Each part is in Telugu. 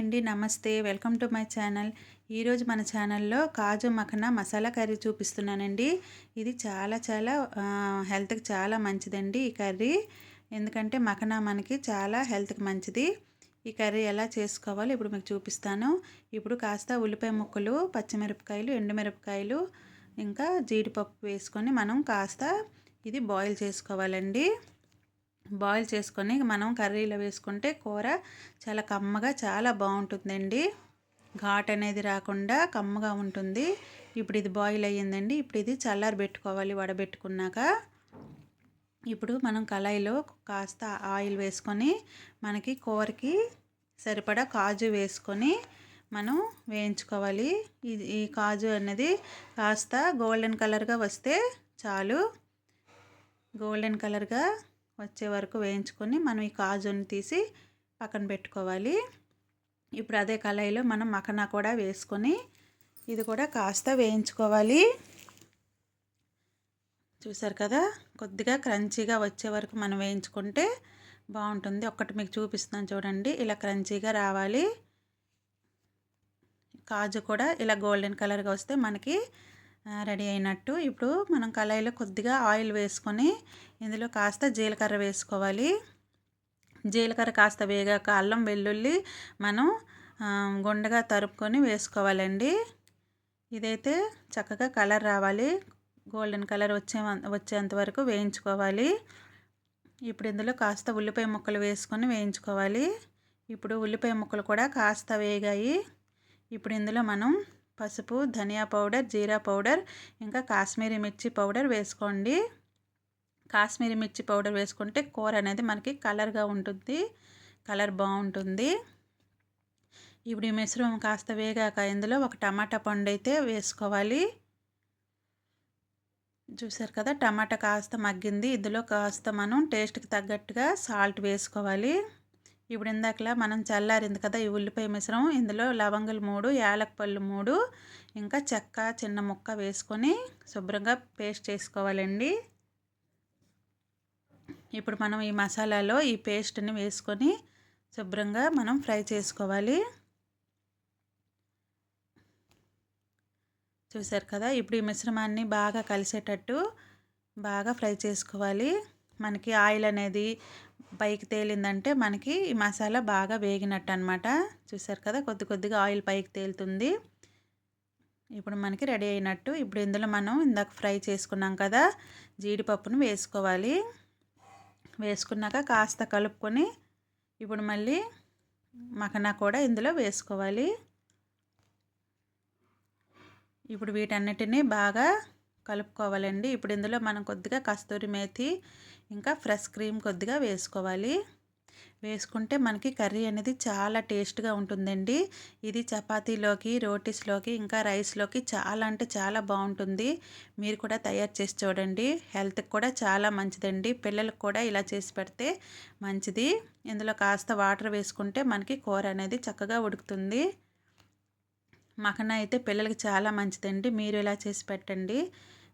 అండి, నమస్తే. Welcome to my channel. ఈరోజు మన ఛానల్లో కాజు మఖనా మసాలా కర్రీ చూపిస్తున్నానండి. ఇది చాలా చాలా హెల్త్కి చాలా మంచిదండి ఈ కర్రీ. ఎందుకంటే మఖనా మనకి చాలా హెల్త్కి మంచిది. ఈ కర్రీ ఎలా చేసుకోవాలో ఇప్పుడు మీకు చూపిస్తాను. ఇప్పుడు కాస్త ఉల్లిపాయ ముక్కలు, పచ్చిమిరపకాయలు, ఎండుమిరపకాయలు, ఇంకా జీడిపప్పు వేసుకొని మనం కాస్త ఇది బాయిల్ చేసుకోవాలండి. బాయిల్ చేసుకొని మనం కర్రీలో వేసుకుంటే కూర చాలా కమ్మగా చాలా బాగుంటుందండి. ఘాట్ అనేది రాకుండా కమ్మగా ఉంటుంది. ఇప్పుడు ఇది బాయిల్ అయ్యిందండి. ఇప్పుడు ఇది చల్లారి పెట్టుకోవాలి వడబెట్టుకున్నాక. ఇప్పుడు మనం కళాయిలో కాస్త ఆయిల్ వేసుకొని మనకి కూరకి సరిపడా కాజు వేసుకొని మనం వేయించుకోవాలి. ఈ కాజు అనేది కాస్త గోల్డెన్ కలర్గా వస్తే చాలు. గోల్డెన్ కలర్గా వచ్చే వరకు వేయించుకొని మనం ఈ కాజుని తీసి పక్కన పెట్టుకోవాలి. ఇప్పుడు అదే కళాయిలో మనం మఖనా కూడా వేసుకొని ఇది కూడా కాస్త వేయించుకోవాలి. చూసారు కదా, కొద్దిగా క్రంచీగా వచ్చే వరకు మనం వేయించుకుంటే బాగుంటుంది. ఒక్కటి మీకు చూపిస్తున్నాను చూడండి, ఇలా క్రంచీగా రావాలి. కాజు కూడా ఇలా గోల్డెన్ కలర్గా వస్తే మనకి రెడీ అయినట్టు. ఇప్పుడు మనం కళాయిలో కొద్దిగా ఆయిల్ వేసుకొని ఇందులో కాస్త జీలకర్ర వేసుకోవాలి. జీలకర్ర కాస్త వేగాక అల్లం వెల్లుల్లి మనం గుండగా తరుపుకొని వేసుకోవాలండి. ఇదైతే చక్కగా కలర్ రావాలి, గోల్డెన్ కలర్ వచ్చేంత వరకు వేయించుకోవాలి. ఇప్పుడు ఇందులో కాస్త ఉల్లిపాయ ముక్కలు వేసుకొని వేయించుకోవాలి. ఇప్పుడు ఉల్లిపాయ ముక్కలు కూడా కాస్త వేగాయి. ఇప్పుడు ఇందులో మనం పసుపు, ధనియా పౌడర్, జీరా పౌడర్, ఇంకా కాశ్మీరీ మిర్చి పౌడర్ వేసుకోండి. కాశ్మీరీ మిర్చి పౌడర్ వేసుకుంటే కూర అనేది మనకి కలర్గా ఉంటుంది, కలర్ బాగుంటుంది. ఇప్పుడు ఈ మిశ్రమం కాస్త వేగాక ఇందులో ఒక టమాటా పండు అయితే వేసుకోవాలి. చూసారు కదా, టమాటా కాస్త మగ్గింది. ఇందులో కాస్త మనం టేస్ట్కి తగ్గట్టుగా సాల్ట్ వేసుకోవాలి. ఇప్పుడు ఇందాకలా మనం చల్లారింది కదా ఈ ఉల్లిపాయ మిశ్రమం, ఇందులో లవంగులు 3, యాలక్కపళ్ళు 3, ఇంకా చెక్క చిన్న ముక్క వేసుకొని శుభ్రంగా పేస్ట్ చేసుకోవాలండి. ఇప్పుడు మనం ఈ మసాలాలో ఈ పేస్ట్ని వేసుకొని శుభ్రంగా మనం ఫ్రై చేసుకోవాలి. చూసారు కదా, ఇప్పుడు ఈ మిశ్రమాన్ని బాగా కలిసేటట్టు బాగా ఫ్రై చేసుకోవాలి. మనకి ఆయిల్ అనేది పైకి తేలిందంటే మనకి ఈ మసాలా బాగా వేగినట్టు అనమాట. చూసారు కదా, కొద్ది కొద్దిగా ఆయిల్ పైకి తేలుతుంది. ఇప్పుడు మనకి రెడీ అయినట్టు. ఇప్పుడు ఇందులో మనం ఇందాక ఫ్రై చేసుకున్నాం కదా జీడిపప్పును వేసుకోవాలి. వేసుకున్నాక కాస్త కలుపుకొని ఇప్పుడు మళ్ళీ మఖనా కూడా ఇందులో వేసుకోవాలి. ఇప్పుడు వీటన్నిటిని బాగా కలుపుకోవాలండి. ఇప్పుడు ఇందులో మనం కొద్దిగా కస్తూరి మేతి, ఇంకా ఫ్రెష్ క్రీమ్ కొద్దిగా వేసుకోవాలి. వేసుకుంటే మనకి కర్రీ అనేది చాలా టేస్ట్గా ఉంటుందండి. ఇది చపాతీలోకి, రోటీస్లోకి, ఇంకా రైస్లోకి చాలా అంటే చాలా బాగుంటుంది. మీరు కూడా తయారు చేసి చూడండి. హెల్త్కి కూడా చాలా మంచిదండి. పిల్లలకు కూడా ఇలా చేసి పెడితే మంచిది. ఇందులో కాస్త వాటర్ వేసుకుంటే మనకి కూర అనేది చక్కగా ఉడుకుతుంది. మఖనా అయితే పిల్లలకి చాలా మంచిదండి. మీరు ఇలా చేసి పెట్టండి.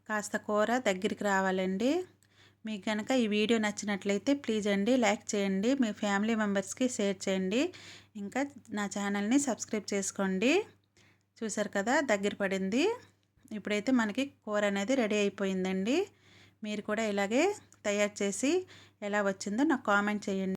కాస్త కూర దగ్గరికి రావాలండి. మీకు కనుక ఈ వీడియో నచ్చినట్లయితే ప్లీజ్ అండి లైక్ చేయండి, మీ ఫ్యామిలీ మెంబర్స్కి షేర్ చేయండి, ఇంకా నా ఛానల్ని సబ్స్క్రైబ్ చేసుకోండి. చూసారు కదా, దగ్గర పడింది. ఇప్పుడైతే మనకి కూర అనేది రెడీ అయిపోయిందండి. మీరు కూడా ఇలాగే తయారు చేసి ఎలా వచ్చిందో నాకు కామెంట్ చేయండి.